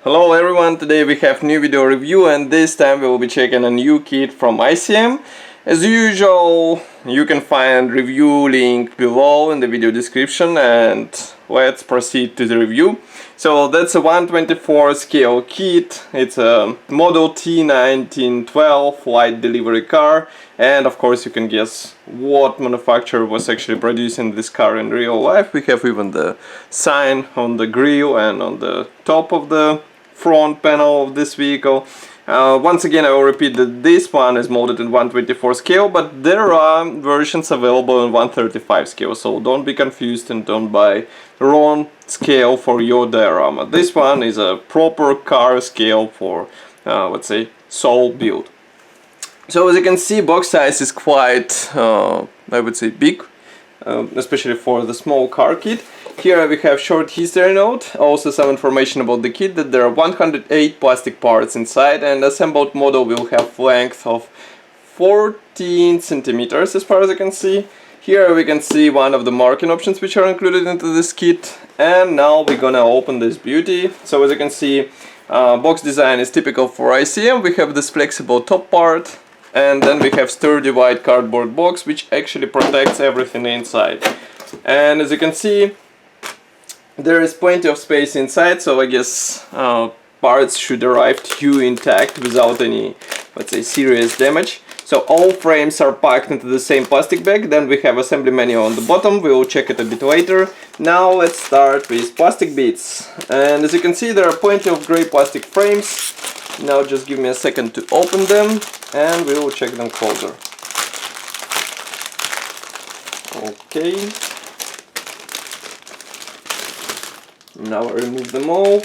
Hello everyone, today we have new video review and this time we will be checking a new kit from ICM. As usual, you can find review link below in the video description and let's proceed to the review. So that's a 1/24 scale kit, it's a Model T 1912 light delivery car, and of course you can guess what manufacturer was actually producing this car in real life. We have even the sign on the grille and on the top of the front panel of this vehicle. Once again, I will repeat that this one is molded in 1/24 scale, but there are versions available in 1/35 scale, so don't be confused and don't buy the wrong scale for your diorama. This one is a proper car scale for, let's say, sole build. So as you can see, box size is quite, I would say, big, especially for the small car kit. Here we have short history note, also some information about the kit, that there are 108 plastic parts inside, and assembled model will have length of 14 centimeters as far as I can see. Here we can see one of the marking options which are included into this kit, and now we're gonna open this beauty. So as you can see, box design is typical for ICM. We have this flexible top part, and then we have sturdy white cardboard box which actually protects everything inside. And as you can see, there is plenty of space inside, so I guess parts should arrive to you intact without any, let's say, serious damage. So all frames are packed into the same plastic bag. Then we have assembly manual on the bottom, we will check it a bit later. Now let's start with plastic bits. And as you can see, there are plenty of grey plastic frames. Now just give me a second to open them and we will check them closer. Okay. Now I remove them all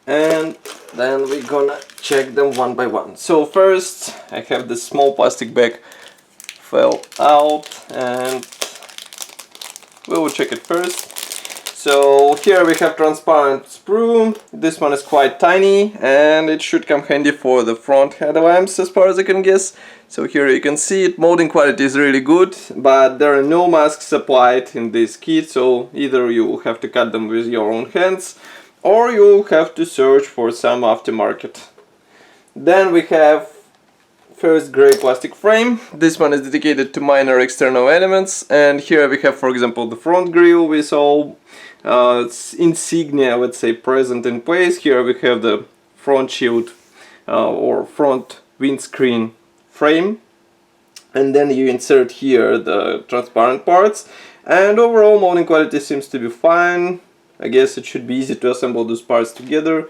and then we're gonna check them one by one. So first I have this small plastic bag fell out and we will check it first. So here we have transparent sprue. This one is quite tiny and it should come handy for the front headlamps as far as I can guess. So here you can see it, molding quality is really good, but there are no masks applied in this kit, so either you have to cut them with your own hands or you have to search for some aftermarket. Then we have first grey plastic frame. This one is dedicated to minor external elements, and here we have, for example, the front grille with all insignia, let's say, present in place. Here we have the front shield or front windscreen frame, and then you insert here the transparent parts, and overall molding quality seems to be fine. I guess it should be easy to assemble those parts together.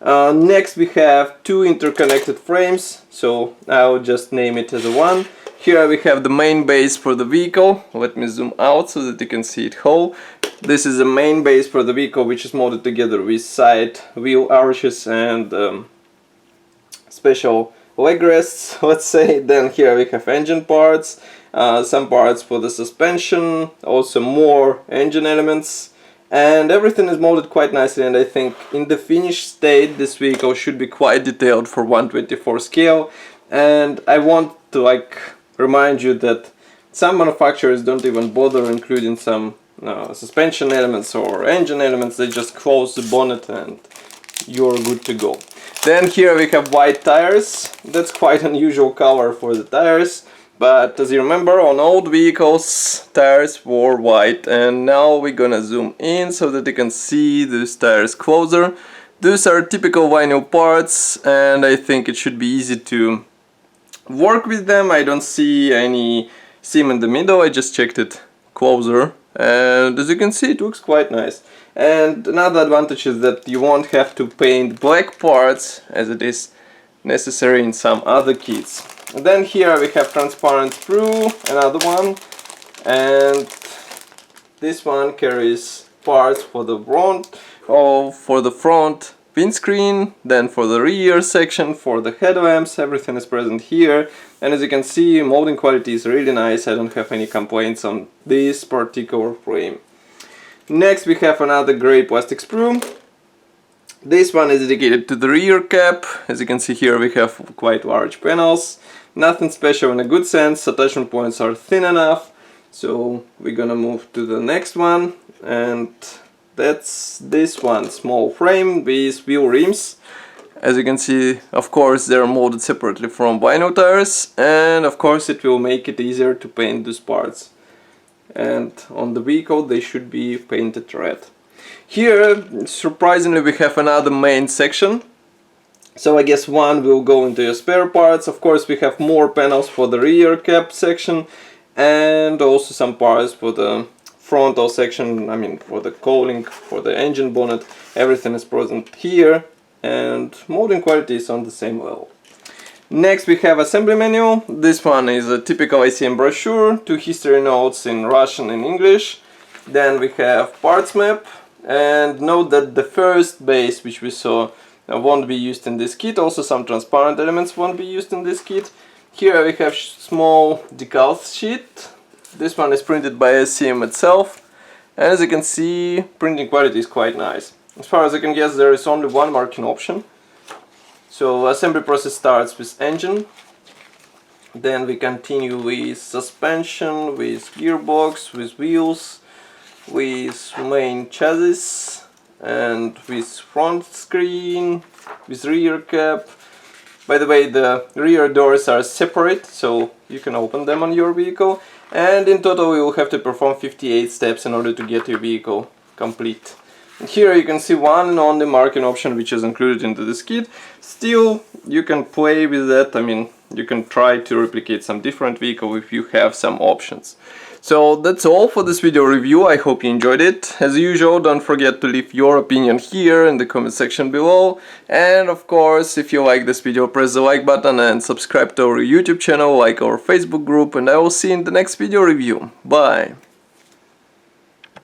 Next we have two interconnected frames, so I'll just name it as a one. Here we have the main base for the vehicle. Let me zoom out so that you can see it whole. This is the main base for the vehicle, which is molded together with side wheel arches and special leg rests, let's say. Then here we have engine parts, some parts for the suspension, also more engine elements, and everything is molded quite nicely. And I think in the finished state this vehicle should be quite detailed for 1/24 scale. And I want to remind you that some manufacturers don't even bother including some suspension elements or engine elements. They just close the bonnet and you're good to go. Then here we have white tires. That's quite unusual color for the tires, but as you remember, on old vehicles tires were white, and now we're gonna zoom in so that you can see these tires closer. These are typical vinyl parts and I think it should be easy to work with them. I don't see any seam in the middle. I just checked it closer and as you can see it looks quite nice. And another advantage is that you won't have to paint black parts as it is necessary in some other kits. And then here we have transparent sprue, another one, and this one carries parts for the front windscreen, then for the rear section, for the headlamps, everything is present here. And as you can see, molding quality is really nice. I don't have any complaints on this particular frame. Next we have another grey plastic sprue. This one is dedicated to the rear cap. As you can see here we have quite large panels. Nothing special in a good sense, attachment points are thin enough. So we're gonna move to the next one, and That's this one, small frame with wheel rims. As you can see, of course, they're molded separately from vinyl tires, and of course it will make it easier to paint these parts. And on the vehicle they should be painted red. Here, surprisingly, we have another main section. So I guess one will go into your spare parts. Of course we have more panels for the rear cap section, and also some parts for the frontal section, I mean for the cowling, for the engine bonnet. Everything is present here, and molding quality is on the same level. Next we have assembly manual. This one is a typical ICM brochure, 2 history notes in Russian and English. Then we have parts map, and note that the first base which we saw won't be used in this kit. Also some transparent elements won't be used in this kit. Here we have small decals sheet. This one is printed by ICM itself, and as you can see, printing quality is quite nice. As far as I can guess, there is only one marking option. So assembly process starts with engine, then we continue with suspension, with gearbox, with wheels, with main chassis, and with front screen, with rear cap. By the way, the rear doors are separate, so you can open them on your vehicle. And in total you will have to perform 58 steps in order to get your vehicle complete. And here you can see one and only marking option which is included into this kit. Still, you can play with that. I mean, you can try to replicate some different vehicle if you have some options. So that's all for this video review. I hope you enjoyed it. As usual, don't forget to leave your opinion here in the comment section below. And of course, if you like this video, press the like button and subscribe to our YouTube channel, like our Facebook group, and I will see you in the next video review. Bye!